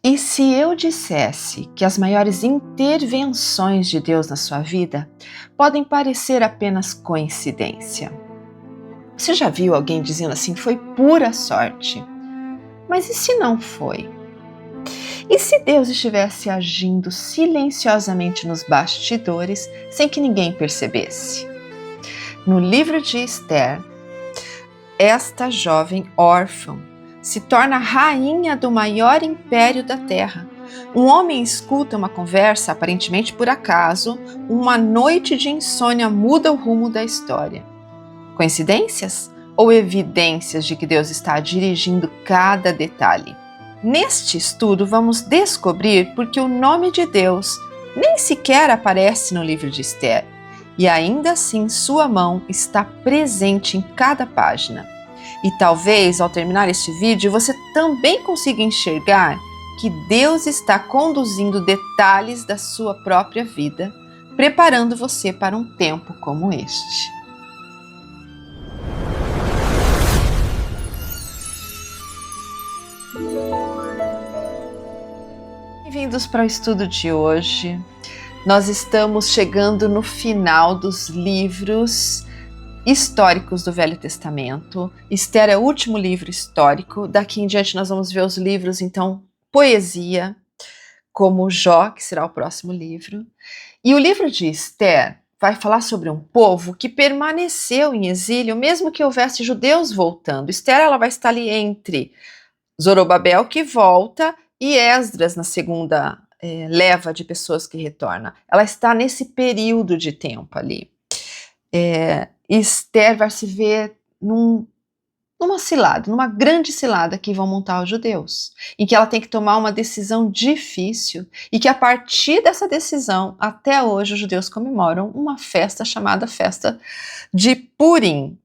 E se eu dissesse que as maiores intervenções de Deus na sua vida podem parecer apenas coincidência? Você já viu alguém dizendo assim, foi pura sorte? Mas e se não foi? E se Deus estivesse agindo silenciosamente nos bastidores sem que ninguém percebesse? No livro de Esther, esta jovem órfã se torna rainha do maior império da terra. Um homem escuta uma conversa, aparentemente por acaso, uma noite de insônia muda o rumo da história. Coincidências ou evidências de que Deus está dirigindo cada detalhe? Neste estudo, vamos descobrir porque o nome de Deus nem sequer aparece no livro de Esther, e ainda assim sua mão está presente em cada página. E talvez, ao terminar este vídeo, você também consiga enxergar que Deus está conduzindo detalhes da sua própria vida, preparando você para um tempo como este. Bem-vindos para o estudo de hoje. Nós estamos chegando no final dos livros históricos do Velho Testamento. Esther é o último livro histórico. Daqui em diante nós vamos ver os livros, então, poesia, como Jó, que será o próximo livro. E o livro de Esther vai falar sobre um povo que permaneceu em exílio, mesmo que houvesse judeus voltando. Esther, ela vai estar ali entre Zorobabel, que volta, e Esdras, na segunda leva de pessoas que retorna. Ela está nesse período de tempo ali. Esther vai se ver numa cilada, numa grande cilada que vão montar os judeus, em que ela tem que tomar uma decisão difícil e que a partir dessa decisão, até hoje os judeus comemoram uma festa chamada Festa de Purim.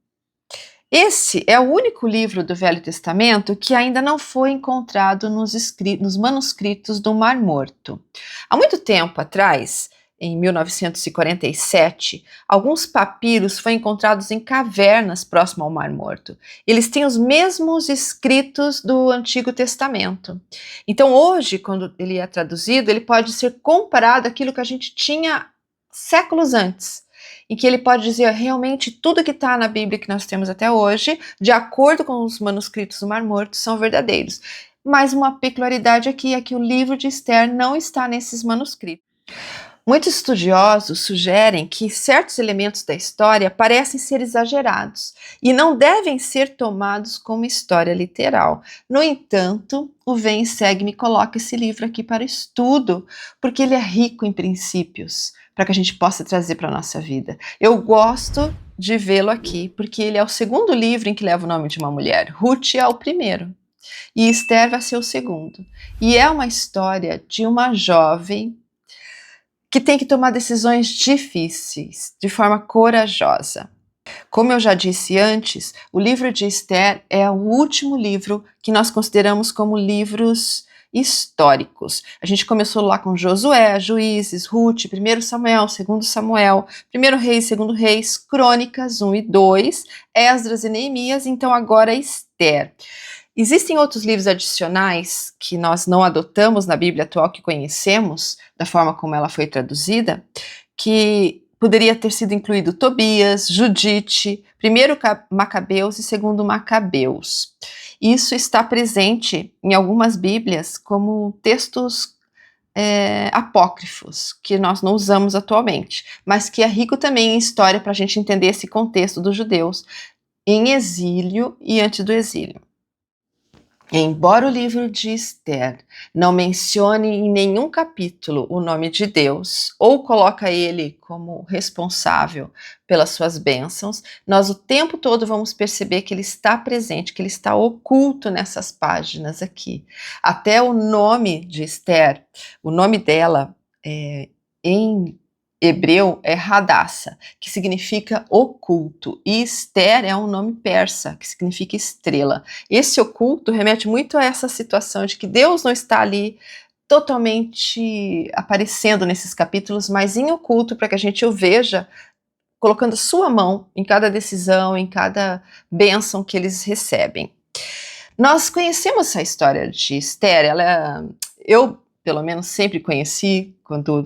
Esse é o único livro do Velho Testamento que ainda não foi encontrado nos manuscritos do Mar Morto. Há muito tempo atrás, em 1947, alguns papiros foram encontrados em cavernas próximo ao Mar Morto. Eles têm os mesmos escritos do Antigo Testamento. Então hoje, quando ele é traduzido, ele pode ser comparado àquilo que a gente tinha séculos antes, em que ele pode dizer realmente tudo que está na Bíblia que nós temos até hoje, de acordo com os manuscritos do Mar Morto, são verdadeiros. Mas uma peculiaridade aqui é que o livro de Esther não está nesses manuscritos. Muitos estudiosos sugerem que certos elementos da história parecem ser exagerados e não devem ser tomados como história literal. No entanto, o Vem e Segue-me coloca esse livro aqui para estudo, porque ele é rico em princípios, para que a gente possa trazer para a nossa vida. Eu gosto de vê-lo aqui, porque ele é o segundo livro em que leva o nome de uma mulher. Ruth é o primeiro, e Esther vai ser o segundo. E é uma história de uma jovem que tem que tomar decisões difíceis, de forma corajosa. Como eu já disse antes, o livro de Esther é o último livro que nós consideramos como livros históricos. A gente começou lá com Josué, Juízes, Ruth, 1 Samuel, 2 Samuel, 1 Reis, 2 Reis, Crônicas 1 e 2, Esdras e Neemias, então agora Esther. Existem outros livros adicionais que nós não adotamos na Bíblia atual que conhecemos, da forma como ela foi traduzida, que poderia ter sido incluído Tobias, Judite, 1 Macabeus e 2 Macabeus. Isso está presente em algumas Bíblias como textos apócrifos, que nós não usamos atualmente, mas que é rico também em história para a gente entender esse contexto dos judeus em exílio e antes do exílio. Embora o livro de Esther não mencione em nenhum capítulo o nome de Deus, ou coloca ele como responsável pelas suas bênçãos, nós o tempo todo vamos perceber que ele está presente, que ele está oculto nessas páginas aqui. Até o nome de Esther, o nome dela em hebreu é Hadassah, que significa oculto, e Esther é um nome persa, que significa estrela. Esse oculto remete muito a essa situação de que Deus não está ali totalmente aparecendo nesses capítulos, mas em oculto, para que a gente o veja colocando sua mão em cada decisão, em cada bênção que eles recebem. Nós conhecemos essa história de Esther, eu, pelo menos, sempre conheci,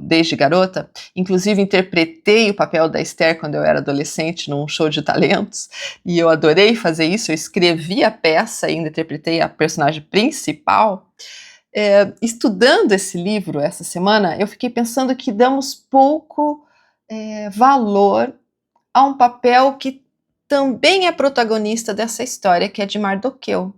desde garota, inclusive interpretei o papel da Esther quando eu era adolescente num show de talentos, e eu adorei fazer isso, eu escrevi a peça e ainda interpretei a personagem principal. Estudando esse livro essa semana, eu fiquei pensando que damos pouco valor a um papel que também é protagonista dessa história, que é de Mardoqueu.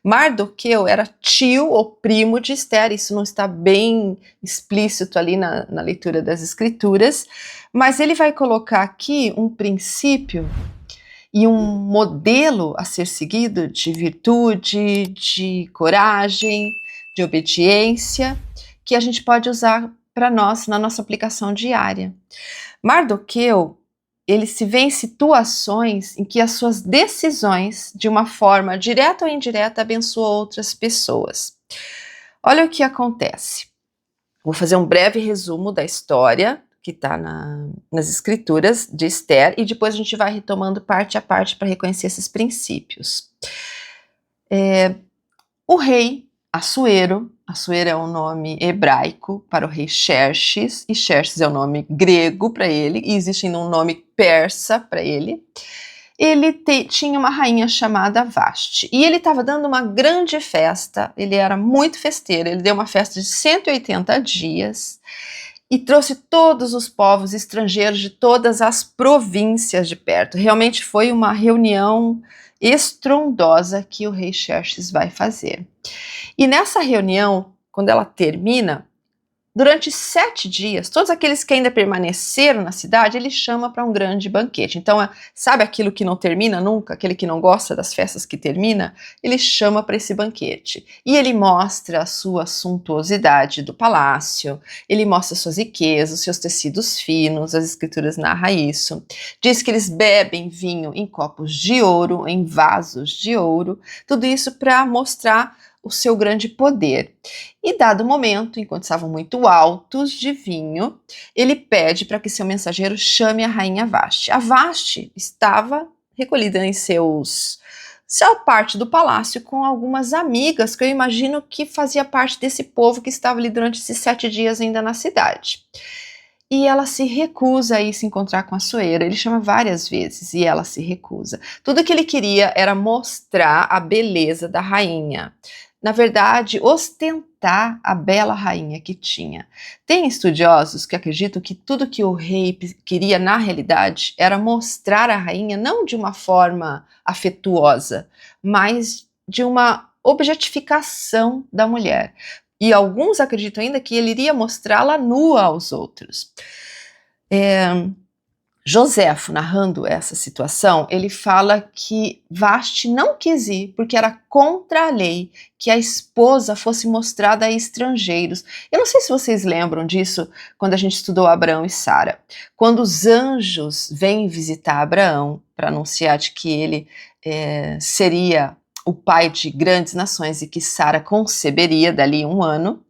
Mardoqueu era tio ou primo de Esther, isso não está bem explícito ali na leitura das escrituras, mas ele vai colocar aqui um princípio e um modelo a ser seguido de virtude, de coragem, de obediência, que a gente pode usar para nós na nossa aplicação diária. Mardoqueu, ele se vê em situações em que as suas decisões, de uma forma direta ou indireta, abençoam outras pessoas. Olha o que acontece. Vou fazer um breve resumo da história que está nas escrituras de Esther e depois a gente vai retomando parte a parte para reconhecer esses princípios. O rei Assuero é um nome hebraico para o rei Xerxes, e Xerxes é um nome grego para ele, e existe ainda um nome persa para ele. Ele tinha uma rainha chamada Vasti, e ele estava dando uma grande festa, ele era muito festeiro, ele deu uma festa de 180 dias, e trouxe todos os povos estrangeiros de todas as províncias de perto. Realmente foi uma reunião estrondosa que o rei Xerxes vai fazer. E nessa reunião, quando ela termina, durante 7 dias, todos aqueles que ainda permaneceram na cidade, ele chama para um grande banquete. Então, sabe aquilo que não termina nunca? Aquele que não gosta das festas que termina? Ele chama para esse banquete. E ele mostra a sua suntuosidade do palácio, ele mostra suas riquezas, seus tecidos finos, as escrituras narram isso. Diz que eles bebem vinho em copos de ouro, em vasos de ouro, tudo isso para mostrar o seu grande poder. E dado o momento, enquanto estavam muito altos de vinho, ele pede para que seu mensageiro chame a rainha Vasti. A Vasti estava recolhida em sua parte do palácio com algumas amigas, que eu imagino que fazia parte desse povo que estava ali durante esses 7 dias ainda na cidade. E ela se recusa a ir se encontrar com Assuero. Ele chama várias vezes e ela se recusa. Tudo que ele queria era mostrar a beleza da rainha. Na verdade, ostentar a bela rainha que tinha. Tem estudiosos que acreditam que tudo que o rei queria na realidade era mostrar a rainha não de uma forma afetuosa, mas de uma objetificação da mulher. E alguns acreditam ainda que ele iria mostrá-la nua aos outros. Joséfo, narrando essa situação, ele fala que Vasti não quis ir porque era contra a lei que a esposa fosse mostrada a estrangeiros. Eu não sei se vocês lembram disso quando a gente estudou Abraão e Sara. Quando os anjos vêm visitar Abraão para anunciar de que ele seria o pai de grandes nações e que Sara conceberia dali 1 ano,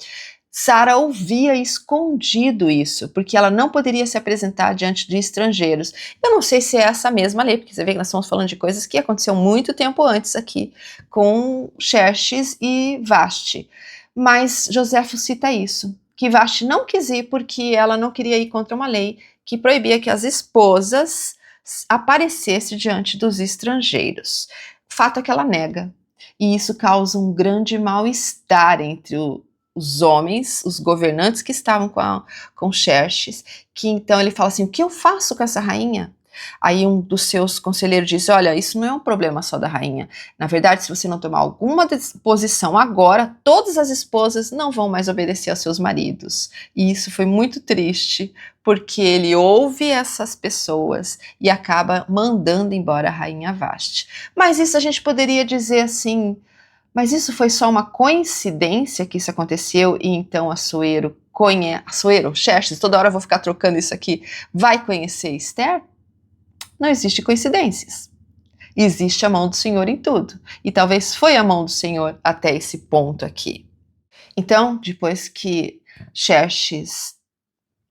Sara ouvia escondido isso, porque ela não poderia se apresentar diante de estrangeiros. Eu não sei se é essa mesma lei, porque você vê que nós estamos falando de coisas que aconteceu muito tempo antes aqui, com Xerxes e Vasti. Mas Joséfo cita isso, que Vasti não quis ir porque ela não queria ir contra uma lei que proibia que as esposas aparecessem diante dos estrangeiros. O fato é que ela nega, e isso causa um grande mal-estar entre os homens, os governantes que estavam com Xerxes, que então ele fala assim, o que eu faço com essa rainha? Aí um dos seus conselheiros diz, olha, isso não é um problema só da rainha. Na verdade, se você não tomar alguma posição agora, todas as esposas não vão mais obedecer aos seus maridos. E isso foi muito triste, porque ele ouve essas pessoas e acaba mandando embora a rainha Vasti. Mas isso a gente poderia dizer assim, mas isso foi só uma coincidência que isso aconteceu e então Assuero, Xerxes, toda hora eu vou ficar trocando isso aqui, vai conhecer Esther? Não existe coincidências. Existe a mão do Senhor em tudo. E talvez foi a mão do Senhor até esse ponto aqui. Então, depois que Xerxes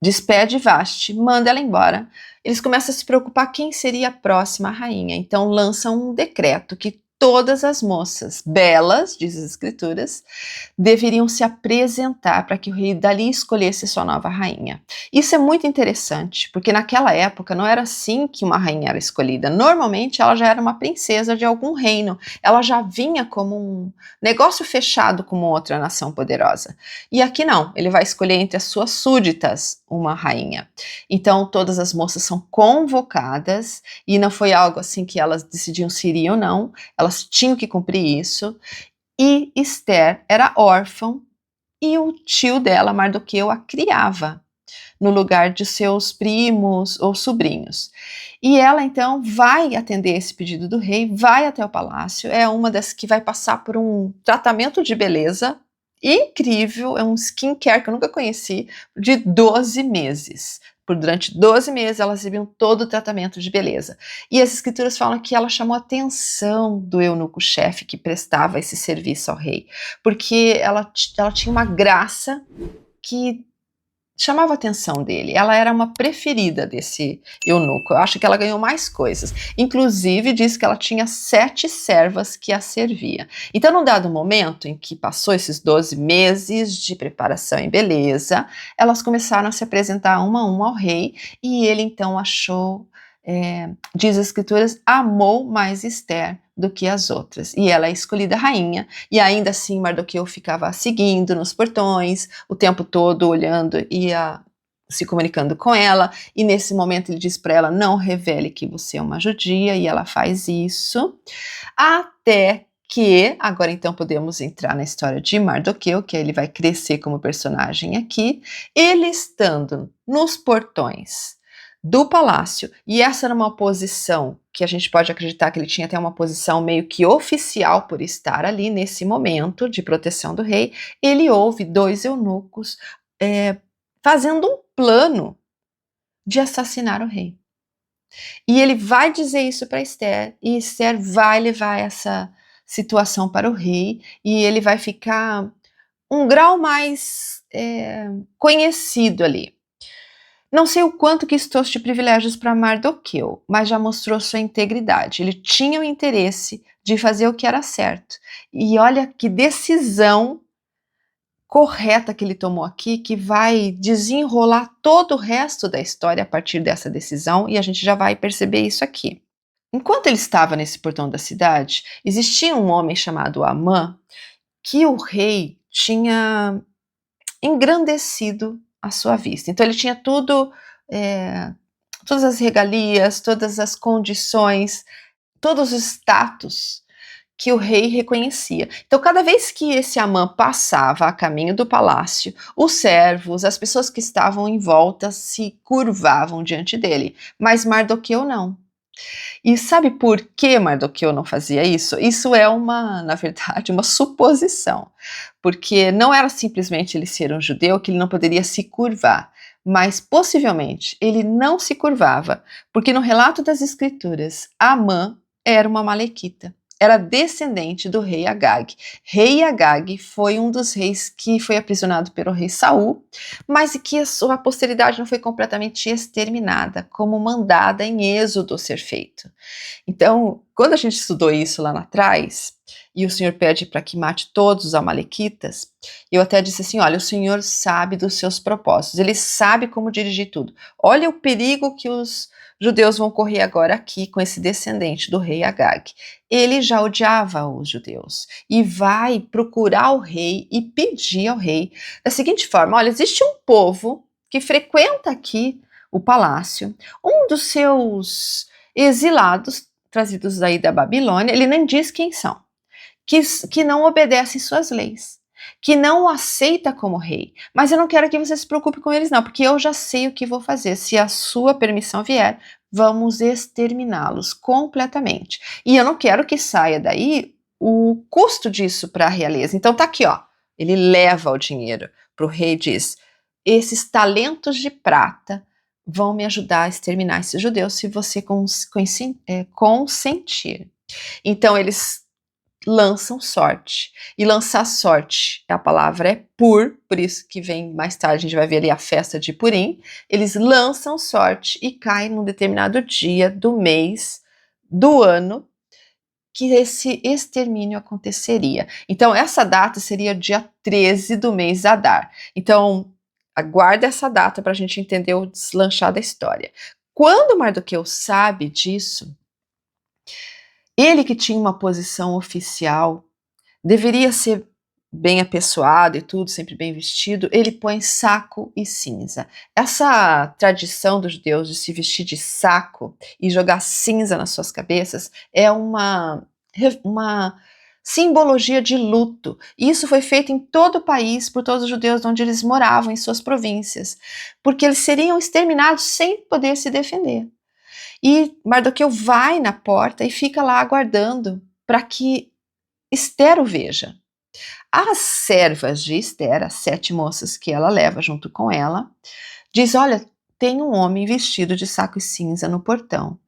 despede Vasti, manda ela embora, eles começam a se preocupar quem seria a próxima rainha. Então lançam um decreto que todas as moças belas, diz as escrituras, deveriam se apresentar para que o rei dali escolhesse sua nova rainha. Isso é muito interessante, porque naquela época não era assim que uma rainha era escolhida. Normalmente ela já era uma princesa de algum reino, ela já vinha como um negócio fechado com outra nação poderosa. E aqui não, ele vai escolher entre as suas súditas uma rainha. Então todas as moças são convocadas, e não foi algo assim que elas decidiam se iriam ou não, elas tinham que cumprir isso. E Esther era órfã e o tio dela, Mardoqueu, a criava no lugar de seus primos ou sobrinhos. E ela então vai atender esse pedido do rei, vai até o palácio, é uma das que vai passar por um tratamento de beleza incrível, é um skincare que eu nunca conheci, de 12 meses. Durante 12 meses elas recebiam todo o tratamento de beleza. E as escrituras falam que ela chamou a atenção do eunuco-chefe que prestava esse serviço ao rei, porque ela tinha uma graça que chamava a atenção dele. Ela era uma preferida desse eunuco. Eu acho que ela ganhou mais coisas. Inclusive, diz que ela tinha 7 servas que a servia. Então, num dado momento em que passou esses 12 meses de preparação em beleza, elas começaram a se apresentar uma a uma ao rei, e ele então achou, diz as escrituras, amou mais Esther do que as outras, e ela é escolhida rainha, e ainda assim Mardoqueu ficava seguindo nos portões, o tempo todo olhando e se comunicando com ela, e nesse momento ele diz para ela, não revele que você é uma judia, e ela faz isso, até que, agora então podemos entrar na história de Mardoqueu, que ele vai crescer como personagem aqui, ele estando nos portões do palácio, e essa era uma posição que a gente pode acreditar que ele tinha até uma posição meio que oficial por estar ali nesse momento de proteção do rei, ele ouve 2 eunucos fazendo um plano de assassinar o rei. E ele vai dizer isso para Esther, e Esther vai levar essa situação para o rei, e ele vai ficar um grau mais conhecido ali. Não sei o quanto que isso trouxe de privilégios para Mardoqueu, mas já mostrou sua integridade. Ele tinha o interesse de fazer o que era certo. E olha que decisão correta que ele tomou aqui, que vai desenrolar todo o resto da história a partir dessa decisão, e a gente já vai perceber isso aqui. Enquanto ele estava nesse portão da cidade, existia um homem chamado Amã, que o rei tinha engrandecido à sua vista. Então ele tinha tudo, todas as regalias, todas as condições, todos os status que o rei reconhecia. Então cada vez que esse Amã passava a caminho do palácio, os servos, as pessoas que estavam em volta se curvavam diante dele, mas Mardoqueu não. E sabe por que Mardoqueu não fazia isso? Isso é na verdade, uma suposição, porque não era simplesmente ele ser um judeu que ele não poderia se curvar, mas possivelmente ele não se curvava, porque no relato das escrituras, Amã era uma malequita. Era descendente do rei Agag. Rei Agag foi um dos reis que foi aprisionado pelo rei Saul, mas que a sua posteridade não foi completamente exterminada, como mandada em Êxodo ser feito. Então, quando a gente estudou isso lá atrás, e o Senhor pede para que mate todos os amalequitas, eu até disse assim, olha, o Senhor sabe dos seus propósitos, ele sabe como dirigir tudo. Olha o perigo que os judeus vão correr agora aqui com esse descendente do rei Agag. Ele já odiava os judeus e vai procurar o rei e pedir ao rei da seguinte forma, olha, existe um povo que frequenta aqui o palácio, um dos seus exilados trazidos daí da Babilônia, ele nem diz quem são, que não obedecem suas leis, que não o aceita como rei, mas eu não quero que você se preocupe com eles não, porque eu já sei o que vou fazer, se a sua permissão vier, vamos exterminá-los completamente, e eu não quero que saia daí o custo disso para a realeza, então tá aqui ó, ele leva o dinheiro para o rei e diz, esses talentos de prata vão me ajudar a exterminar esses judeus se você consentir. Então eles lançam sorte, e lançar sorte, a palavra é por isso que vem mais tarde, a gente vai ver ali a festa de Purim, eles lançam sorte e caem num determinado dia do mês, do ano, que esse extermínio aconteceria. Então, essa data seria dia 13 do mês Adar. Então, aguarda essa data para a gente entender o deslanchar da história. Quando Mardoqueu sabe disso, ele que tinha uma posição oficial, deveria ser bem apessoado e tudo, sempre bem vestido, ele põe saco e cinza. Essa tradição dos judeus de se vestir de saco e jogar cinza nas suas cabeças é uma simbologia de luto. Isso foi feito em todo o país por todos os judeus onde eles moravam, em suas províncias, porque eles seriam exterminados sem poder se defender. E Mardoqueu vai na porta e fica lá aguardando para que Esther o veja. As servas de Esther, as 7 moças que ela leva junto com ela, diz: olha, tem um homem vestido de saco e cinza no portão.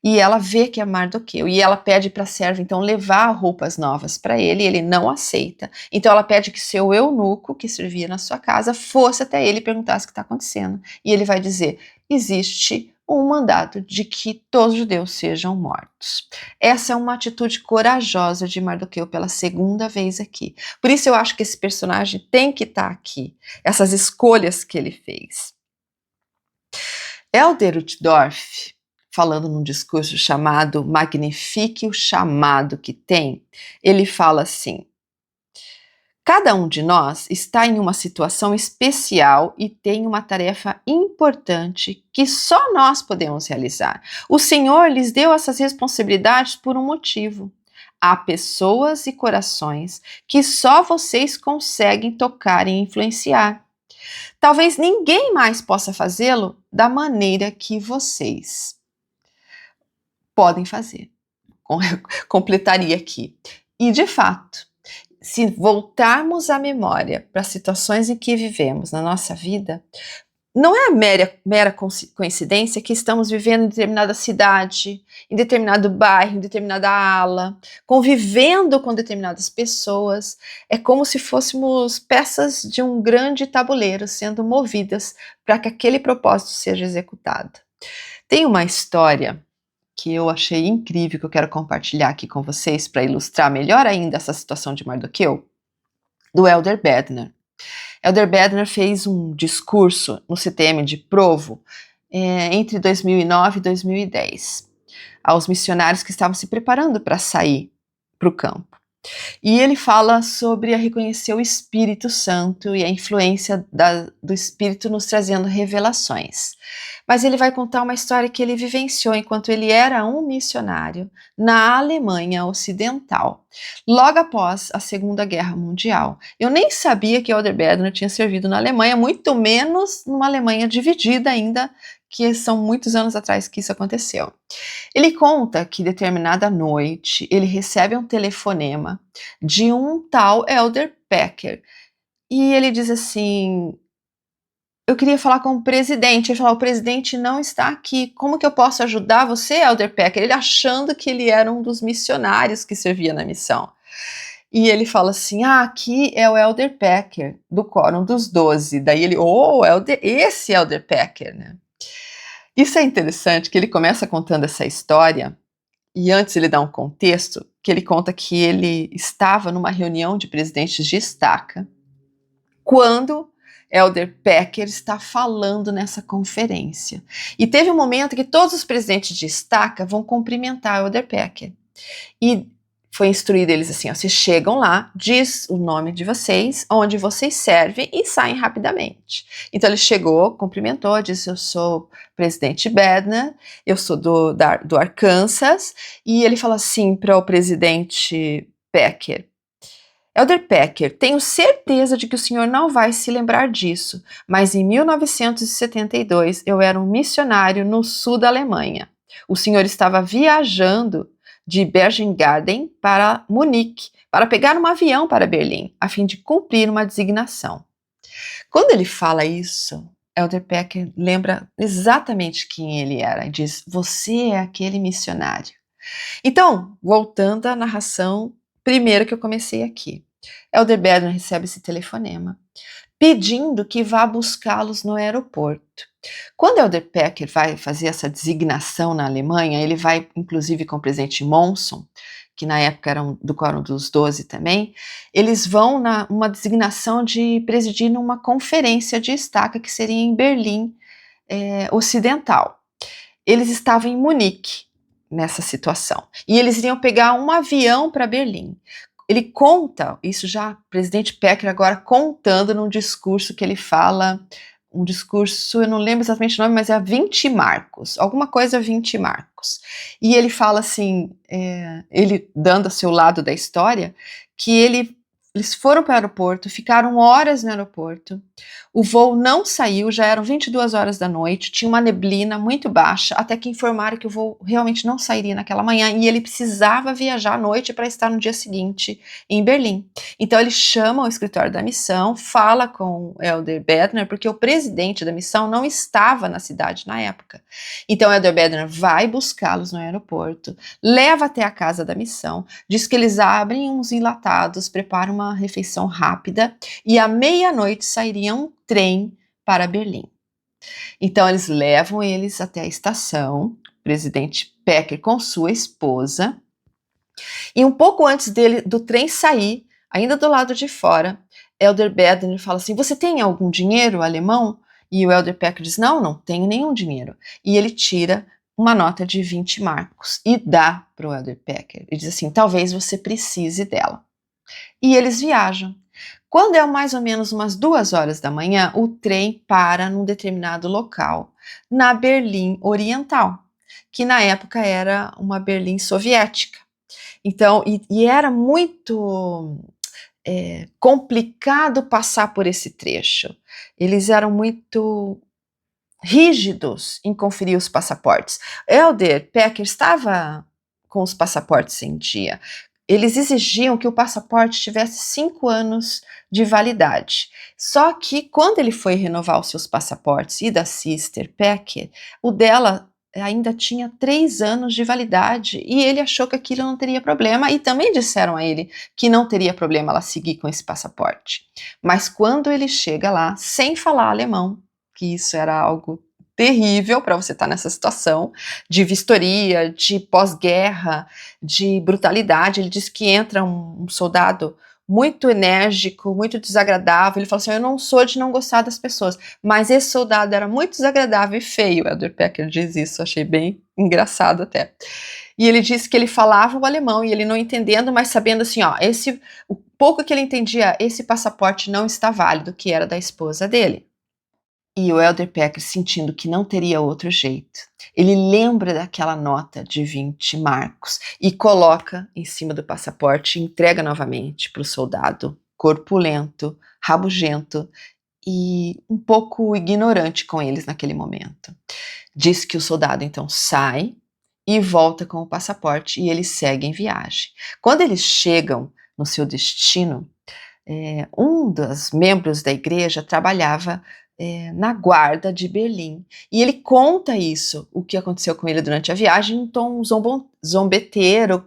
E ela vê que é Mardoqueu, e ela pede para a serva então levar roupas novas para ele, e ele não aceita. Então ela pede que seu eunuco, que servia na sua casa, fosse até ele e perguntasse o que está acontecendo. E ele vai dizer: existe um mandato de que todos os judeus sejam mortos. Essa é uma atitude corajosa de Mardoqueu pela segunda vez aqui. Por isso eu acho que esse personagem tem que estar aqui, essas escolhas que ele fez. Helder Uchtdorf, falando num discurso chamado Magnifique o chamado que tem, ele fala assim: cada um de nós está em uma situação especial e tem uma tarefa importante que só nós podemos realizar. O Senhor lhes deu essas responsabilidades por um motivo. Há pessoas e corações que só vocês conseguem tocar e influenciar. Talvez ninguém mais possa fazê-lo da maneira que vocês podem fazer. Completaria aqui. E de fato, se voltarmos a memória para as situações em que vivemos na nossa vida, não é a mera coincidência que estamos vivendo em determinada cidade, em determinado bairro, em determinada ala, convivendo com determinadas pessoas. É como se fôssemos peças de um grande tabuleiro sendo movidas para que aquele propósito seja executado. Tem uma história que eu achei incrível, que eu quero compartilhar aqui com vocês para ilustrar melhor ainda essa situação de Mardoqueu, do Elder Bednar. Elder Bednar fez um discurso no CTM de Provo entre 2009 e 2010, aos missionários que estavam se preparando para sair para o campo. E ele fala sobre reconhecer o Espírito Santo e a influência do Espírito nos trazendo revelações. Mas ele vai contar uma história que ele vivenciou enquanto ele era um missionário na Alemanha Ocidental, logo após a Segunda Guerra Mundial. Eu nem sabia que Elder Bednar tinha servido na Alemanha, muito menos numa Alemanha dividida ainda, que são muitos anos atrás que isso aconteceu. Ele conta que determinada noite ele recebe um telefonema de um tal Elder Packer e ele diz assim: eu queria falar com o presidente. Ele fala: o presidente não está aqui, como que eu posso ajudar você, Elder Packer? Ele achando que ele era um dos missionários que servia na missão. E ele fala assim: aqui é o Elder Packer, do Quórum dos 12. Daí ele: esse Elder Packer, né? Isso é interessante, que ele começa contando essa história, e antes ele dá um contexto, que ele conta que ele estava numa reunião de presidentes de estaca, quando Elder Packer está falando nessa conferência. E teve um momento que todos os presidentes de estaca vão cumprimentar Elder Packer. E foi instruído eles assim: ó, vocês chegam lá, diz o nome de vocês, onde vocês servem e saem rapidamente. Então ele chegou, cumprimentou, disse: eu sou presidente Bednar, eu sou do Arkansas, e ele fala assim para o presidente Packer: Elder Packer, tenho certeza de que o senhor não vai se lembrar disso, mas em 1972 eu era um missionário no sul da Alemanha. O senhor estava viajando de Berchtesgaden para Munique, para pegar um avião para Berlim, a fim de cumprir uma designação. Quando ele fala isso, Elder Packer lembra exatamente quem ele era e diz: você é aquele missionário. Então, voltando à narração primeiro que eu comecei aqui, Elder Bednar recebe esse telefonema pedindo que vá buscá-los no aeroporto. Quando Elder Packer vai fazer essa designação na Alemanha, ele vai inclusive com o presidente Monson, que na época eram do Quórum dos 12 também, eles vão uma designação de presidir numa conferência de estaca que seria em Berlim Ocidental. Eles estavam em Munique nessa situação e eles iriam pegar um avião para Berlim. Ele conta, isso já, o presidente Pecker agora contando num discurso que ele fala, um discurso, eu não lembro exatamente o nome, mas é 20 marcos, alguma coisa 20 marcos. E ele fala assim, ele dando a seu lado da história, que eles foram para o aeroporto, ficaram horas no aeroporto, o voo não saiu, já eram 22 horas da noite, tinha uma neblina muito baixa, até que informaram que o voo realmente não sairia naquela manhã e ele precisava viajar à noite para estar no dia seguinte em Berlim. Então ele chama o escritório da missão, fala com o Elder Bednar, porque o presidente da missão não estava na cidade na época. Então o Elder Bednar vai buscá-los no aeroporto, leva até a casa da missão, diz que eles abrem uns enlatados, preparam uma refeição rápida e à meia-noite sairia um trem para Berlim. Então eles levam eles até a estação, o presidente Pecker com sua esposa, e um pouco antes do trem sair, ainda do lado de fora, Elder Bednar fala assim, você tem algum dinheiro alemão? E o Elder Pecker diz, não tenho nenhum dinheiro. E ele tira uma nota de 20 marcos e dá para o Elder Pecker. Ele diz assim, talvez você precise dela. E eles viajam. Quando é mais ou menos umas 2 horas da manhã, o trem para num determinado local, na Berlim Oriental, que na época era uma Berlim soviética. Então, e era muito complicado passar por esse trecho. Eles eram muito rígidos em conferir os passaportes. Elder Pecker estava com os passaportes em dia. Eles exigiam que o passaporte tivesse 5 anos de validade. Só que quando ele foi renovar os seus passaportes e da Sister Pecker, o dela ainda tinha 3 anos de validade e ele achou que aquilo não teria problema e também disseram a ele que não teria problema ela seguir com esse passaporte. Mas quando ele chega lá, sem falar alemão, que isso era algo terrível para você estar nessa situação de vistoria, de pós-guerra, de brutalidade. Ele diz que entra um soldado muito enérgico, muito desagradável. Ele fala assim, eu não sou de não gostar das pessoas, mas esse soldado era muito desagradável e feio. Elder Pecker diz isso, achei bem engraçado até. E ele disse que ele falava o alemão e ele não entendendo, mas sabendo assim, o pouco que ele entendia, esse passaporte não está válido, que era da esposa dele. E o Elder Pecker, sentindo que não teria outro jeito, ele lembra daquela nota de 20 marcos e coloca em cima do passaporte e entrega novamente para o soldado, corpulento, rabugento e um pouco ignorante com eles naquele momento. Diz que o soldado então sai e volta com o passaporte e eles seguem viagem. Quando eles chegam no seu destino, um dos membros da igreja trabalhava na guarda de Berlim. E ele conta isso, o que aconteceu com ele durante a viagem, em um tom zombeteiro,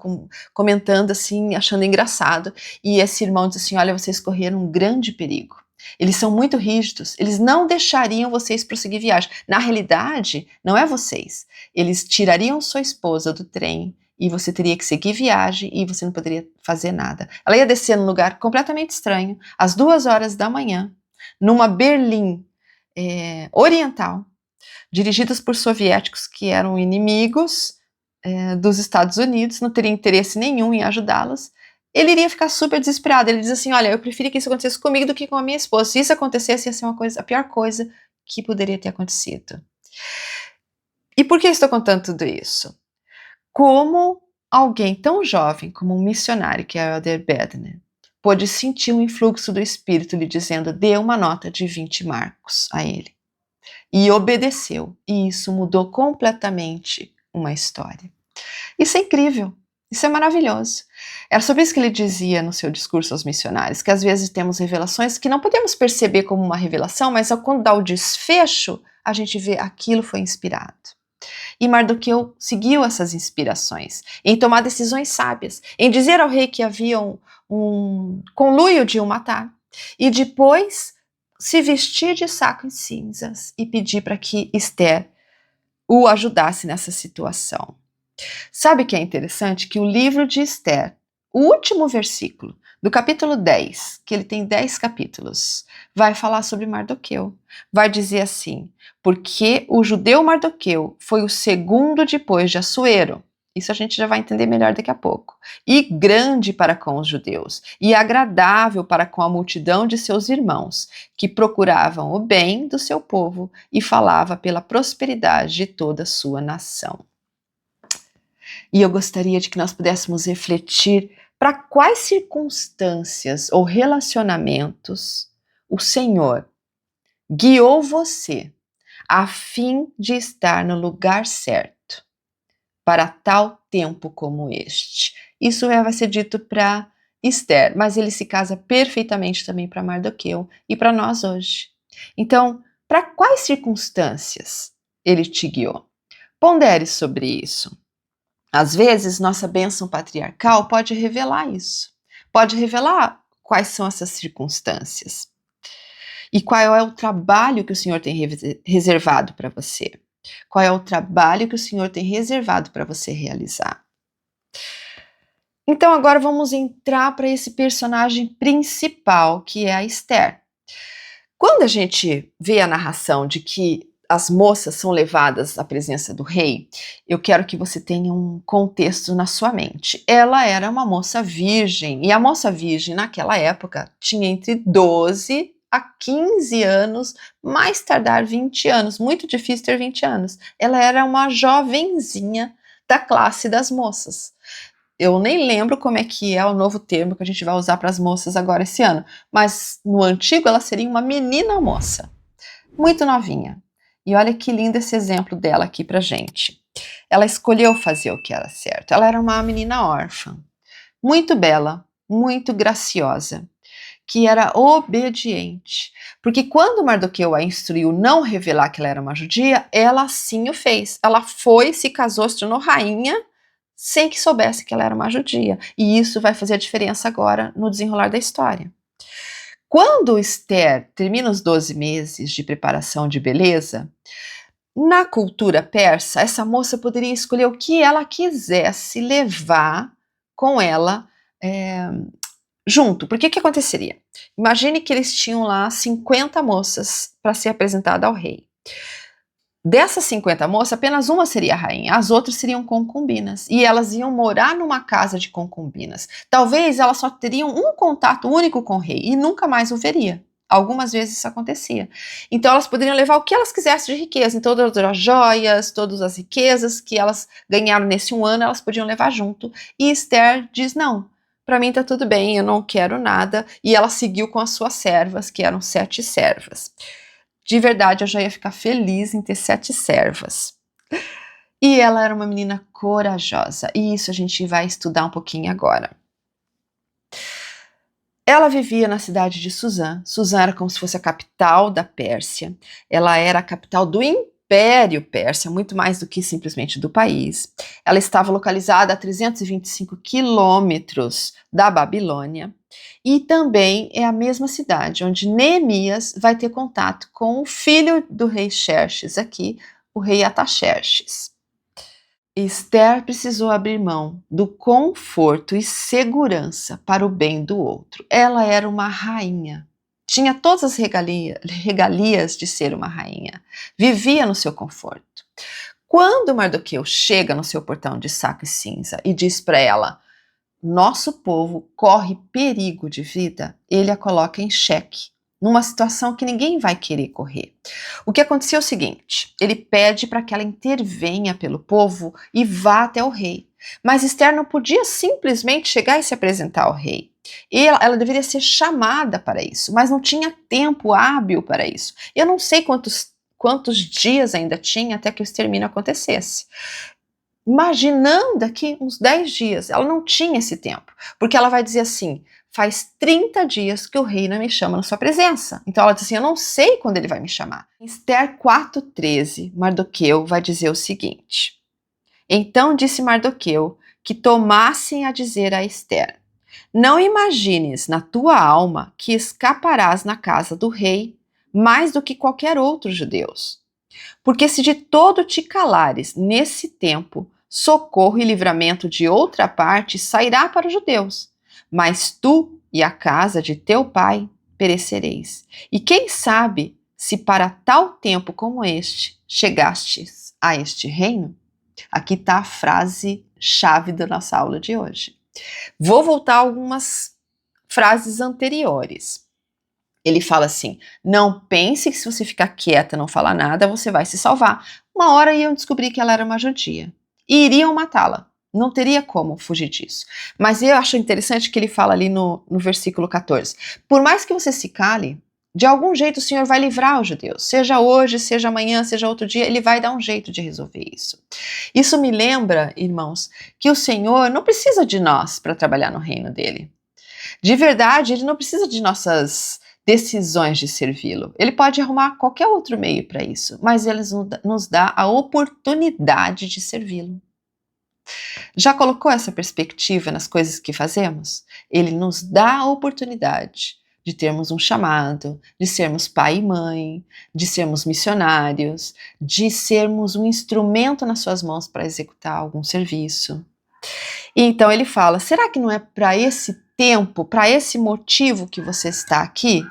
comentando assim, achando engraçado. E esse irmão diz assim, olha, vocês correram um grande perigo. Eles são muito rígidos, eles não deixariam vocês prosseguir viagem. Na realidade, não é vocês. Eles tirariam sua esposa do trem e você teria que seguir viagem e você não poderia fazer nada. Ela ia descer num lugar completamente estranho, às 2 horas da manhã, numa Berlim oriental, dirigidas por soviéticos que eram inimigos dos Estados Unidos, não teria interesse nenhum em ajudá-los. Ele iria ficar super desesperado. Ele diz assim, olha, eu preferia que isso acontecesse comigo do que com a minha esposa. Se isso acontecesse, ia ser a pior coisa que poderia ter acontecido. E por que eu estou contando tudo isso? Como alguém tão jovem como um missionário, que é o Elder Bednar, pôde sentir um influxo do Espírito lhe dizendo, dê uma nota de 20 marcos a ele. E obedeceu, e isso mudou completamente uma história. Isso é incrível, isso é maravilhoso. Era sobre isso que ele dizia no seu discurso aos missionários, que às vezes temos revelações que não podemos perceber como uma revelação, mas quando dá o desfecho, a gente vê aquilo foi inspirado. E Mardoqueu seguiu essas inspirações, em tomar decisões sábias, em dizer ao rei que havia um conluio de o matar, e depois se vestir de saco e cinzas e pedir para que Esther o ajudasse nessa situação. Sabe o que é interessante? Que o livro de Esther, o último versículo do capítulo 10, que ele tem 10 capítulos, vai falar sobre Mardoqueu. Vai dizer assim: porque o judeu Mardoqueu foi o segundo depois de Assuero. Isso a gente já vai entender melhor daqui a pouco. E grande para com os judeus, e agradável para com a multidão de seus irmãos, que procuravam o bem do seu povo e falava pela prosperidade de toda a sua nação. E eu gostaria de que nós pudéssemos refletir para quais circunstâncias ou relacionamentos o Senhor guiou você a fim de estar no lugar certo para tal tempo como este. Isso vai ser dito para Esther, mas ele se casa perfeitamente também para Mardoqueu e para nós hoje. Então, para quais circunstâncias ele te guiou? Pondere sobre isso. Às vezes, nossa bênção patriarcal pode revelar isso. Pode revelar quais são essas circunstâncias. E qual é o trabalho que o Senhor tem reservado para você. Qual é o trabalho que o Senhor tem reservado para você realizar. Então agora vamos entrar para esse personagem principal, que é a Esther. Quando a gente vê a narração de que as moças são levadas à presença do rei, eu quero que você tenha um contexto na sua mente. Ela era uma moça virgem, e a moça virgem naquela época tinha entre 12 a 15 anos, mais tardar 20 anos, muito difícil ter 20 anos. Ela era uma jovenzinha da classe das moças. Eu nem lembro como é que é o novo termo que a gente vai usar para as moças agora esse ano, mas no antigo ela seria uma menina moça, muito novinha. E olha que lindo esse exemplo dela aqui pra gente. Ela escolheu fazer o que era certo. Ela era uma menina órfã, muito bela, muito graciosa, que era obediente. Porque quando Mardoqueu a instruiu não revelar que ela era uma judia, ela assim o fez. Ela foi, se casou, se tornou rainha, sem que soubesse que ela era uma judia. E isso vai fazer a diferença agora no desenrolar da história. Quando Esther termina os 12 meses de preparação de beleza, na cultura persa, essa moça poderia escolher o que ela quisesse levar com ela junto. Porque o que aconteceria? Imagine que eles tinham lá 50 moças para ser apresentada ao rei. Dessas 50 moças, apenas uma seria a rainha, as outras seriam concubinas, e elas iam morar numa casa de concubinas. Talvez elas só teriam um contato único com o rei e nunca mais o veria. Algumas vezes isso acontecia. Então elas poderiam levar o que elas quisessem de riqueza, então todas as joias, todas as riquezas que elas ganharam nesse um ano, elas podiam levar junto. E Esther diz, não, para mim tá tudo bem, eu não quero nada, e ela seguiu com as suas servas, que eram 7 servas. De verdade, eu já ia ficar feliz em ter 7 servas. E ela era uma menina corajosa, e isso a gente vai estudar um pouquinho agora. Ela vivia na cidade de Suzã. Suzã era como se fosse a capital da Pérsia. Ela era a capital do Império Persa, muito mais do que simplesmente do país. Ela estava localizada a 325 quilômetros da Babilônia. E também é a mesma cidade onde Neemias vai ter contato com o filho do rei Xerxes aqui, o rei Ataxerxes. Esther precisou abrir mão do conforto e segurança para o bem do outro. Ela era uma rainha, tinha todas as regalias de ser uma rainha, vivia no seu conforto. Quando Mardoqueu chega no seu portão de saco e cinza e diz para ela, nosso povo corre perigo de vida, ele a coloca em xeque, numa situação que ninguém vai querer correr. O que aconteceu é o seguinte, ele pede para que ela intervenha pelo povo e vá até o rei. Mas Esther não podia simplesmente chegar e se apresentar ao rei. Ela deveria ser chamada para isso, mas não tinha tempo hábil para isso. Eu não sei quantos dias ainda tinha até que o extermínio acontecesse. Imaginando daqui uns 10 dias, ela não tinha esse tempo, porque ela vai dizer assim, faz 30 dias que o rei não me chama na sua presença. Então ela diz assim, eu não sei quando ele vai me chamar. Em Esther 4:13, Mardoqueu vai dizer o seguinte, então disse Mardoqueu que tomassem a dizer a Esther, não imagines na tua alma que escaparás na casa do rei mais do que qualquer outro judeu. Porque se de todo te calares nesse tempo, socorro e livramento de outra parte sairá para os judeus, mas tu e a casa de teu pai perecereis. E quem sabe se para tal tempo como este chegastes a este reino? Aqui está a frase-chave da nossa aula de hoje. Vou voltar a algumas frases anteriores. Ele fala assim: não pense que se você ficar quieta e não falar nada, você vai se salvar. Uma hora iam descobrir que ela era uma judia e iriam matá-la. Não teria como fugir disso. Mas eu acho interessante que ele fala ali no versículo 14: por mais que você se cale, de algum jeito o Senhor vai livrar os judeus. Seja hoje, seja amanhã, seja outro dia, ele vai dar um jeito de resolver isso. Isso me lembra, irmãos, que o Senhor não precisa de nós para trabalhar no reino dele. De verdade, ele não precisa de nossas decisões de servi-lo. Ele pode arrumar qualquer outro meio para isso, mas ele nos dá a oportunidade de servi-lo. Já colocou essa perspectiva nas coisas que fazemos? Ele nos dá a oportunidade de termos um chamado, de sermos pai e mãe, de sermos missionários, de sermos um instrumento nas suas mãos para executar algum serviço. E então ele fala: será que não é para esse tempo, para esse motivo que você está aqui?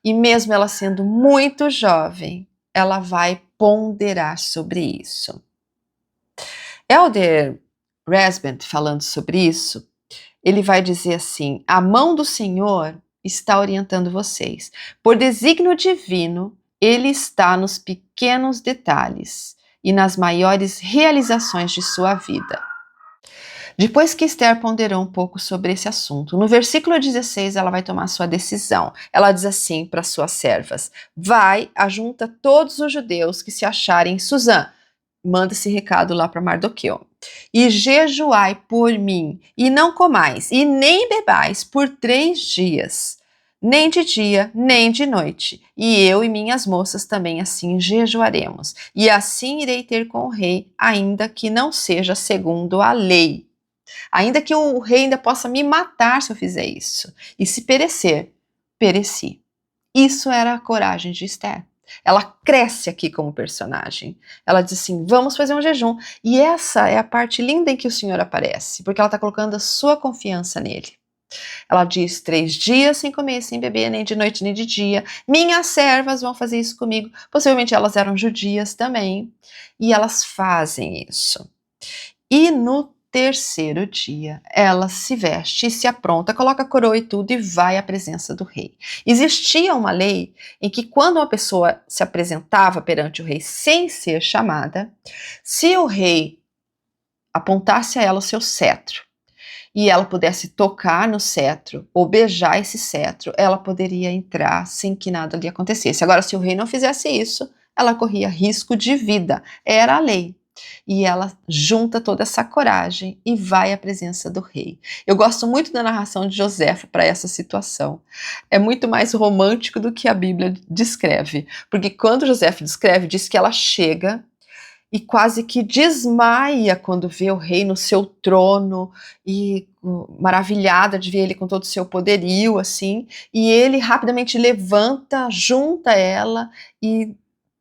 E mesmo ela sendo muito jovem, ela vai ponderar sobre isso. Elder Resband, falando sobre isso, ele vai dizer assim: a mão do Senhor está orientando vocês. Por desígnio divino, ele está nos pequenos detalhes e nas maiores realizações de sua vida. Depois que Esther ponderou um pouco sobre esse assunto, no versículo 16 ela vai tomar sua decisão. Ela diz assim para suas servas: vai, ajunta todos os judeus que se acharem em Suzã. Manda esse recado lá para Mardoqueu. E jejuai por mim, e não comais, e nem bebais por 3 dias, nem de dia, nem de noite. E eu e minhas moças também assim jejuaremos. E assim irei ter com o rei, ainda que não seja segundo a lei. Ainda que o rei ainda possa me matar se eu fizer isso. E se perecer, pereci. Isso era a coragem de Esther. Ela cresce aqui como personagem. Ela diz assim: vamos fazer um jejum. E essa é a parte linda em que o Senhor aparece, porque ela está colocando a sua confiança nele. Ela diz: 3 dias sem comer, sem beber, nem de noite nem de dia. Minhas servas vão fazer isso comigo. Possivelmente elas eram judias também. E elas fazem isso. E no 3º dia, ela se veste e se apronta, coloca a coroa e tudo e vai à presença do rei. Existia uma lei em que quando uma pessoa se apresentava perante o rei sem ser chamada, se o rei apontasse a ela o seu cetro e ela pudesse tocar no cetro ou beijar esse cetro, ela poderia entrar sem que nada lhe acontecesse. Agora, se o rei não fizesse isso, ela corria risco de vida. Era a lei. E ela junta toda essa coragem e vai à presença do rei. Eu gosto muito da narração de Joséfo para essa situação. É muito mais romântico do que a Bíblia descreve, porque quando Joséfo descreve, diz que ela chega e quase que desmaia quando vê o rei no seu trono e maravilhada de ver ele com todo o seu poderio, assim, e ele rapidamente levanta, junta ela e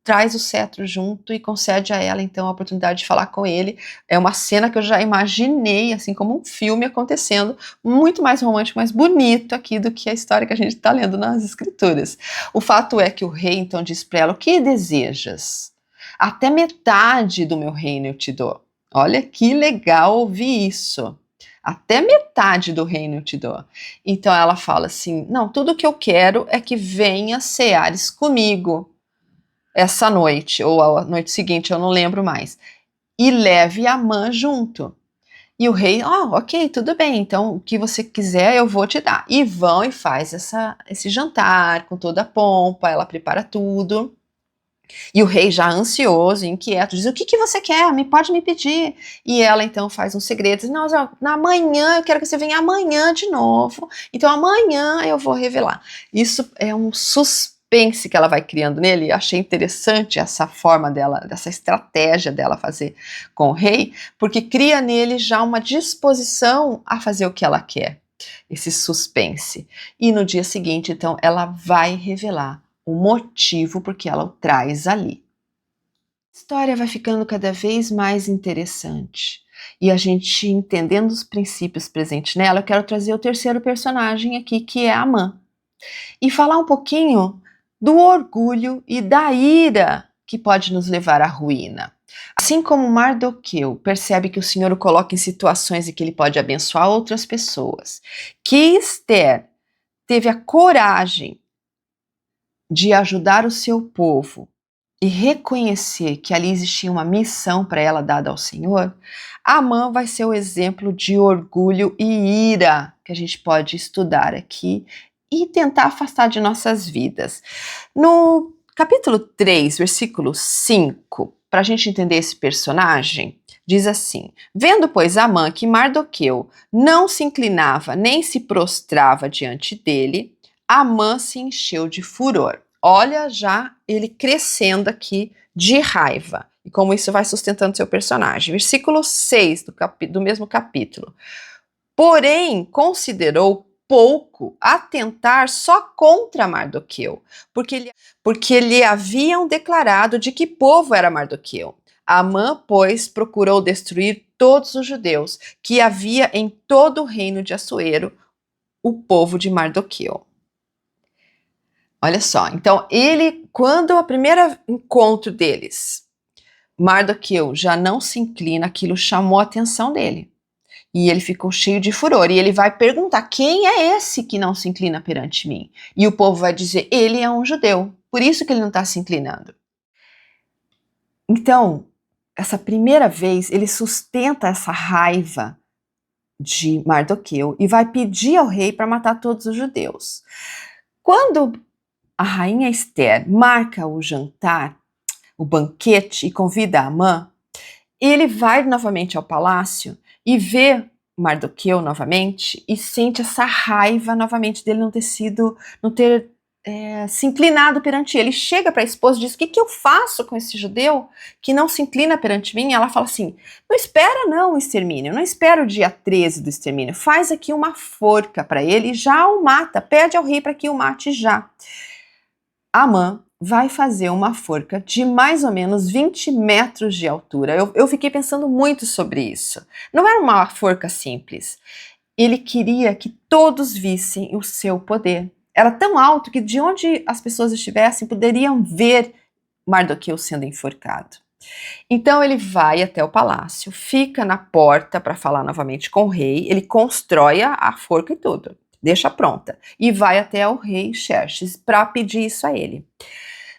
traz o cetro junto e concede a ela, então, a oportunidade de falar com ele. É uma cena que eu já imaginei, assim, como um filme acontecendo, muito mais romântico, mais bonito aqui do que a história que a gente está lendo nas escrituras. O fato é que o rei, então, diz para ela: o que desejas? Até metade do meu reino eu te dou. Olha que legal ouvir isso. Até metade do reino eu te dou. Então ela fala assim: não, tudo que eu quero é que venha ceares comigo essa noite, ou a noite seguinte, eu não lembro mais, e leve Amã junto. E o rei: ok, tudo bem, então o que você quiser eu vou te dar. E vão e faz esse jantar com toda a pompa, ela prepara tudo. E o rei, já ansioso, inquieto, diz: o que você quer? Pode me pedir. E ela então faz um segredo, diz: não, na manhã, eu quero que você venha amanhã de novo, então amanhã eu vou revelar. Isso é um suspense que ela vai criando nele. Achei interessante essa forma dela, dessa estratégia dela fazer com o rei, porque cria nele já uma disposição a fazer o que ela quer, esse suspense. E no dia seguinte, então, ela vai revelar o motivo por que ela o traz ali. A história vai ficando cada vez mais interessante. E a gente entendendo os princípios presentes nela, eu quero trazer o terceiro personagem aqui, que é Amã. E falar um pouquinho do orgulho e da ira que pode nos levar à ruína. Assim como Mardoqueu percebe que o Senhor o coloca em situações em que ele pode abençoar outras pessoas, que Esther teve a coragem de ajudar o seu povo e reconhecer que ali existia uma missão para ela dada ao Senhor, Amã vai ser o exemplo de orgulho e ira que a gente pode estudar aqui e tentar afastar de nossas vidas. No capítulo 3, versículo 5, para a gente entender esse personagem, diz assim: vendo, pois, Amã que Mardoqueu não se inclinava nem se prostrava diante dele, Amã se encheu de furor. Olha já ele crescendo aqui de raiva. E como isso vai sustentando seu personagem. Versículo 6 do mesmo capítulo. Porém, considerou pouco atentar só contra Mardoqueu, porque lhe haviam declarado de que povo era Mardoqueu. Amã, pois, procurou destruir todos os judeus que havia em todo o reino de Assuero, o povo de Mardoqueu. Olha só, então quando o primeiro encontro deles, Mardoqueu já não se inclina, aquilo chamou a atenção dele. E ele ficou cheio de furor. E ele vai perguntar: quem é esse que não se inclina perante mim? E o povo vai dizer: ele é um judeu. Por isso que ele não está se inclinando. Então, essa primeira vez, ele sustenta essa raiva de Mardoqueu e vai pedir ao rei para matar todos os judeus. Quando a rainha Esther marca o jantar, o banquete, e convida Amã, ele vai novamente ao palácio e vê Mardoqueu novamente e sente essa raiva novamente dele não ter se inclinado perante ele. Chega para a esposa e diz: o que eu faço com esse judeu que não se inclina perante mim? E ela fala assim: não espera não o extermínio, não espera o dia 13 do extermínio, faz aqui uma forca para ele e já o mata, pede ao rei para que o mate já. Amã vai fazer uma forca de mais ou menos 20 metros de altura. Eu fiquei pensando muito sobre isso. Não era uma forca simples. Ele queria que todos vissem o seu poder. Era tão alto que de onde as pessoas estivessem poderiam ver Mardoqueu sendo enforcado. Então ele vai até o palácio, fica na porta para falar novamente com o rei, ele constrói a forca e tudo, deixa pronta, e vai até o rei Xerxes para pedir isso a ele.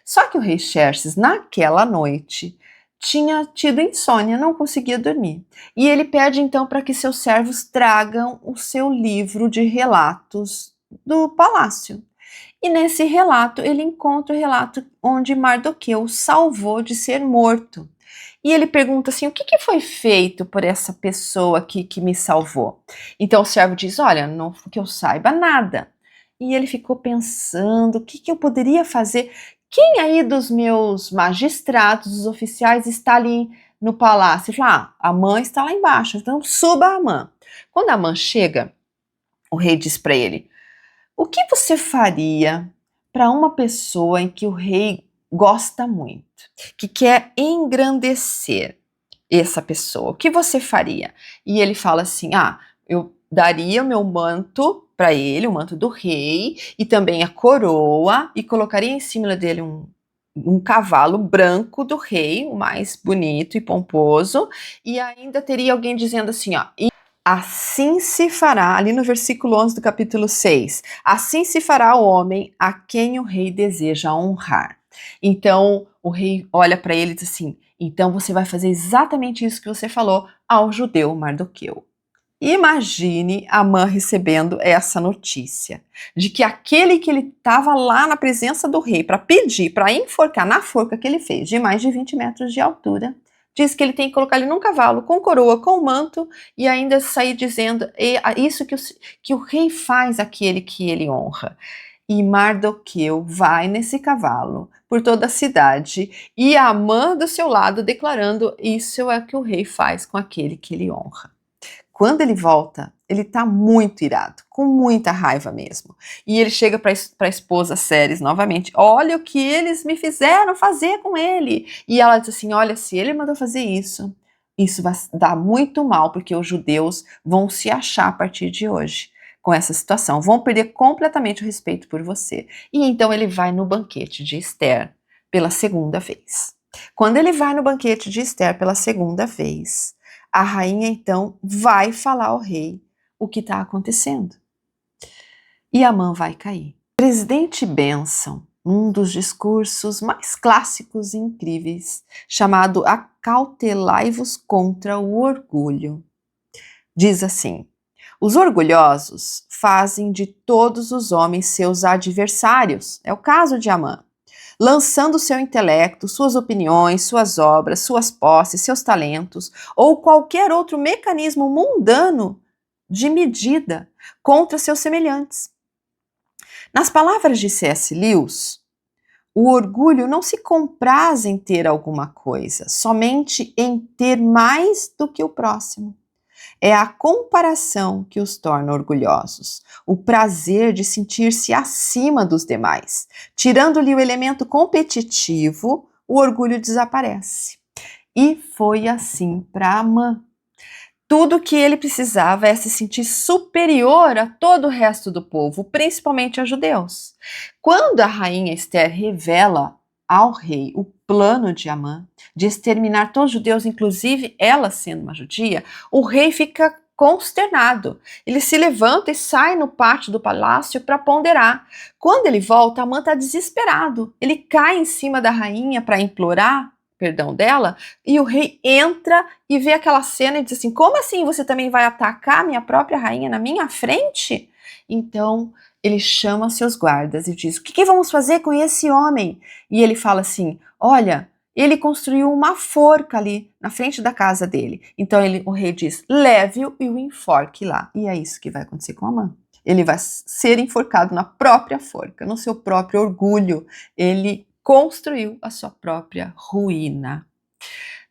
Só que o rei Xerxes, naquela noite, tinha tido insônia, não conseguia dormir. E ele pede então para que seus servos tragam o seu livro de relatos do palácio. E nesse relato, ele encontra o relato onde Mardoqueu salvou de ser morto. E ele pergunta assim: o que foi feito por essa pessoa aqui que me salvou? Então o servo diz: olha, não que eu saiba nada. E ele ficou pensando: o que eu poderia fazer? Quem aí dos meus magistrados, dos oficiais, está ali no palácio? Ele fala: a Amã está lá embaixo, então suba a Amã. Quando a Amã chega, o rei diz para ele: o que você faria para uma pessoa em que o rei gosta muito, que quer engrandecer essa pessoa? O que você faria? E ele fala assim: eu daria o meu manto para ele, o manto do rei, e também a coroa, e colocaria em cima dele um cavalo branco do rei, o mais bonito e pomposo, e ainda teria alguém dizendo assim, assim se fará, ali no versículo 11 do capítulo 6, assim se fará o homem a quem o rei deseja honrar. Então o rei olha para ele e diz assim: então você vai fazer exatamente isso que você falou ao judeu Mardoqueu. Imagine Amã recebendo essa notícia, de que aquele que ele estava lá na presença do rei para pedir, para enforcar na forca que ele fez, de mais de 20 metros de altura, diz que ele tem que colocar ele num cavalo, com coroa, com manto, e ainda sair dizendo isso que o rei faz àquele que ele honra. E Mardoqueu vai nesse cavalo por toda a cidade, e Amã do seu lado declarando: isso é o que o rei faz com aquele que ele honra. Quando ele volta, ele tá muito irado, com muita raiva mesmo. E ele chega para a esposa Ceres novamente: olha o que eles me fizeram fazer com ele. E ela diz assim: olha, se ele mandou fazer isso, Isso vai dar muito mal, porque os judeus vão se achar a partir de hoje com essa situação, vão perder completamente o respeito por você. E então ele vai no banquete de Ester pela segunda vez. Quando ele vai no banquete de Ester pela segunda vez, a rainha então vai falar ao rei o que está acontecendo. E Amã vai cair. Presidente Benson, um dos discursos mais clássicos e incríveis, chamado Acautelai-vos contra o orgulho. Diz assim: os orgulhosos fazem de todos os homens seus adversários, é o caso de Amã, lançando seu intelecto, suas opiniões, suas obras, suas posses, seus talentos, ou qualquer outro mecanismo mundano de medida contra seus semelhantes. Nas palavras de C.S. Lewis, o orgulho não se compraz em ter alguma coisa, somente em ter mais do que o próximo. É a comparação que os torna orgulhosos, o prazer de sentir-se acima dos demais. Tirando-lhe o elemento competitivo, o orgulho desaparece. E foi assim para Amã. Tudo o que ele precisava é se sentir superior a todo o resto do povo, principalmente aos judeus. Quando a rainha Ester revela ao rei o plano de Amã de exterminar todos os judeus, inclusive ela sendo uma judia, o rei fica consternado. Ele se levanta e sai no pátio do palácio para ponderar. Quando ele volta, Amã está desesperado. Ele cai em cima da rainha para implorar perdão dela, e o rei entra e vê aquela cena e diz assim: como assim você também vai atacar minha própria rainha na minha frente? Então ele chama seus guardas e diz: o que vamos fazer com esse homem? E ele fala assim: olha, ele construiu uma forca ali na frente da casa dele. Então o rei diz: leve-o e o enforque lá. E é isso que vai acontecer com Amã. Ele vai ser enforcado na própria forca, no seu próprio orgulho. Ele construiu a sua própria ruína.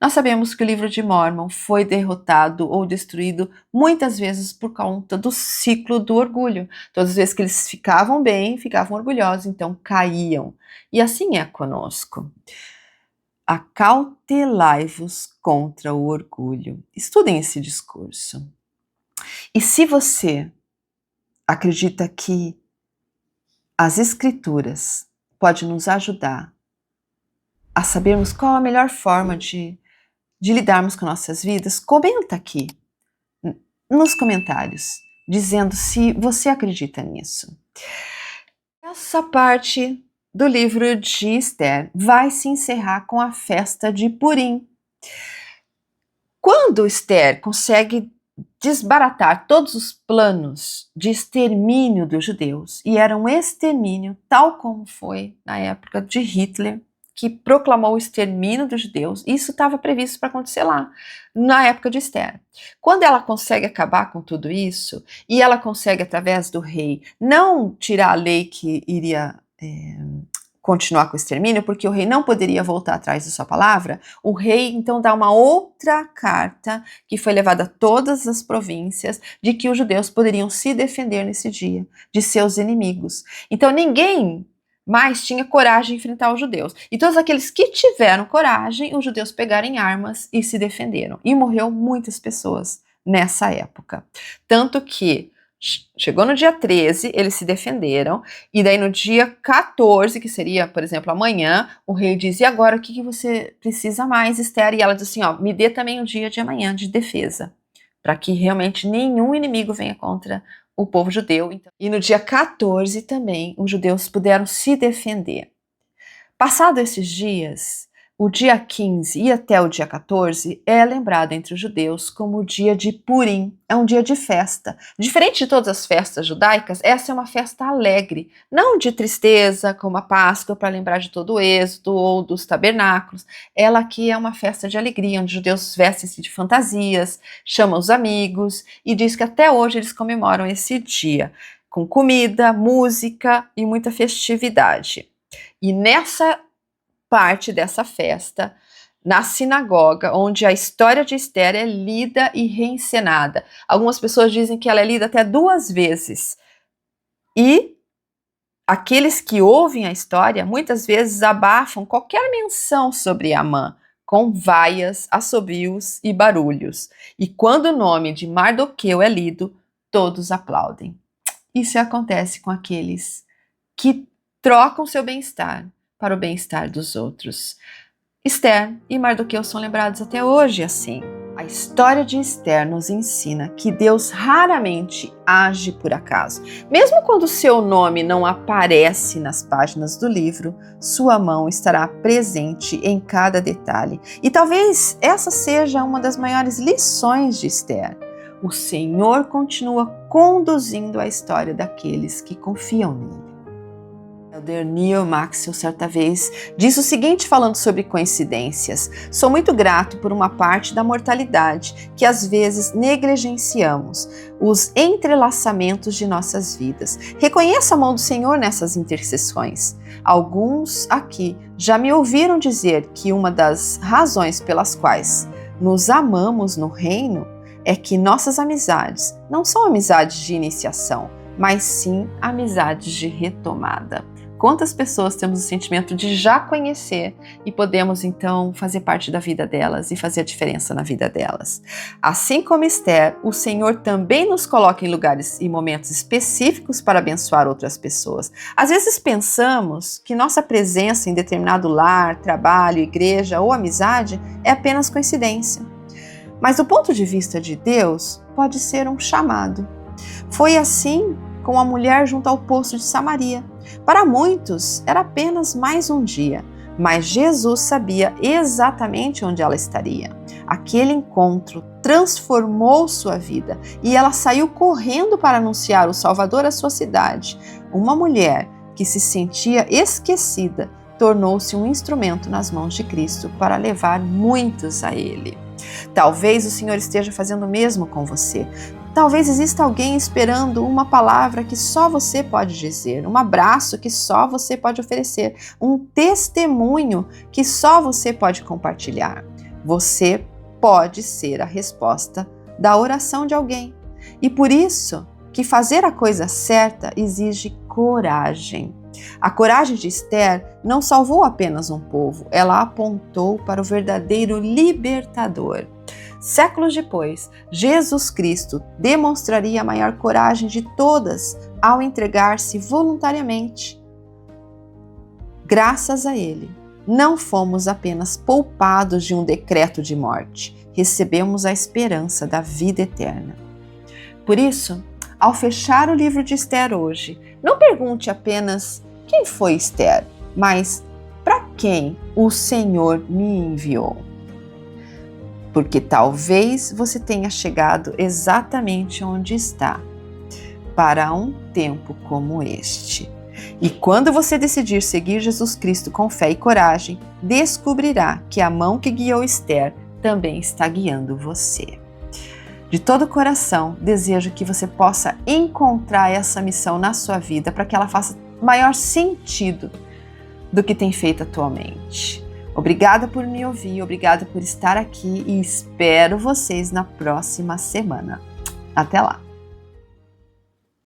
Nós sabemos que o livro de Mórmon foi derrotado ou destruído muitas vezes por conta do ciclo do orgulho. Todas as vezes que eles ficavam bem, ficavam orgulhosos, então caíam. E assim é conosco. Acautelai-vos contra o orgulho. Estudem esse discurso. E se você acredita que as escrituras podem nos ajudar a sabermos qual a melhor forma de lidarmos com nossas vidas, comenta aqui nos comentários, dizendo se você acredita nisso. Essa parte do livro de Ester vai se encerrar com a festa de Purim. Quando Ester consegue desbaratar todos os planos de extermínio dos judeus, e era um extermínio tal como foi na época de Hitler, que proclamou o extermínio dos judeus, isso estava previsto para acontecer lá, na época de Ester. Quando ela consegue acabar com tudo isso, e ela consegue, através do rei, não tirar a lei que iria continuar com o extermínio, porque o rei não poderia voltar atrás da sua palavra, o rei então dá uma outra carta, que foi levada a todas as províncias, de que os judeus poderiam se defender nesse dia, de seus inimigos. Então ninguém mais tinha coragem de enfrentar os judeus. E todos aqueles que tiveram coragem, os judeus pegaram armas e se defenderam. E morreu muitas pessoas nessa época. Tanto que chegou no dia 13, eles se defenderam, e daí no dia 14, que seria, por exemplo, amanhã, o rei diz: e agora o que você precisa mais, Ester? E ela diz assim: ó, me dê também o dia de amanhã de defesa, para que realmente nenhum inimigo venha contra o povo judeu. E no dia 14 também, os judeus puderam se defender. Passado esses dias, o dia 15 e até o dia 14 é lembrado entre os judeus como o dia de Purim, é um dia de festa. Diferente de todas as festas judaicas, essa é uma festa alegre, não de tristeza, como a Páscoa, para lembrar de todo o êxodo ou dos tabernáculos. Ela aqui é uma festa de alegria, onde os judeus vestem-se de fantasias, chamam os amigos e diz que até hoje eles comemoram esse dia, com comida, música e muita festividade. E nessa parte dessa festa, na sinagoga, onde a história de Ester é lida e reencenada. Algumas pessoas dizem que ela é lida até 2 vezes. E aqueles que ouvem a história, muitas vezes abafam qualquer menção sobre Amã, com vaias, assobios e barulhos. E quando o nome de Mardoqueu é lido, todos aplaudem. Isso acontece com aqueles que trocam seu bem-estar para o bem-estar dos outros. Esther e Mardoqueu são lembrados até hoje assim. A história de Esther nos ensina que Deus raramente age por acaso. Mesmo quando seu nome não aparece nas páginas do livro, sua mão estará presente em cada detalhe. E talvez essa seja uma das maiores lições de Esther. O Senhor continua conduzindo a história daqueles que confiam nele. Elder Neal Maxwell, certa vez, disse o seguinte falando sobre coincidências: sou muito grato por uma parte da mortalidade que às vezes negligenciamos, os entrelaçamentos de nossas vidas. Reconheço a mão do Senhor nessas intercessões. Alguns aqui já me ouviram dizer que uma das razões pelas quais nos amamos no reino é que nossas amizades não são amizades de iniciação, mas sim amizades de retomada. Quantas pessoas temos o sentimento de já conhecer e podemos então fazer parte da vida delas e fazer a diferença na vida delas. Assim como Esther, o Senhor também nos coloca em lugares e momentos específicos para abençoar outras pessoas. Às vezes pensamos que nossa presença em determinado lar, trabalho, igreja ou amizade é apenas coincidência. Mas do ponto de vista de Deus, pode ser um chamado. Foi assim com a mulher junto ao poço de Samaria. Para muitos, era apenas mais um dia, mas Jesus sabia exatamente onde ela estaria. Aquele encontro transformou sua vida e ela saiu correndo para anunciar o Salvador à sua cidade. Uma mulher que se sentia esquecida tornou-se um instrumento nas mãos de Cristo para levar muitos a Ele. Talvez o Senhor esteja fazendo o mesmo com você. Talvez exista alguém esperando uma palavra que só você pode dizer, um abraço que só você pode oferecer, um testemunho que só você pode compartilhar. Você pode ser a resposta da oração de alguém. E por isso que fazer a coisa certa exige coragem. A coragem de Esther não salvou apenas um povo, ela apontou para o verdadeiro libertador. Séculos depois, Jesus Cristo demonstraria a maior coragem de todas ao entregar-se voluntariamente. Graças a Ele, não fomos apenas poupados de um decreto de morte, recebemos a esperança da vida eterna. Por isso, ao fechar o livro de Esther hoje, não pergunte apenas quem foi Esther, mas para quem o Senhor me enviou. Porque talvez você tenha chegado exatamente onde está, para um tempo como este. E quando você decidir seguir Jesus Cristo com fé e coragem, descobrirá que a mão que guiou Esther também está guiando você. De todo o coração, desejo que você possa encontrar essa missão na sua vida para que ela faça maior sentido do que tem feito atualmente. Obrigada por me ouvir, obrigada por estar aqui e espero vocês na próxima semana. Até lá!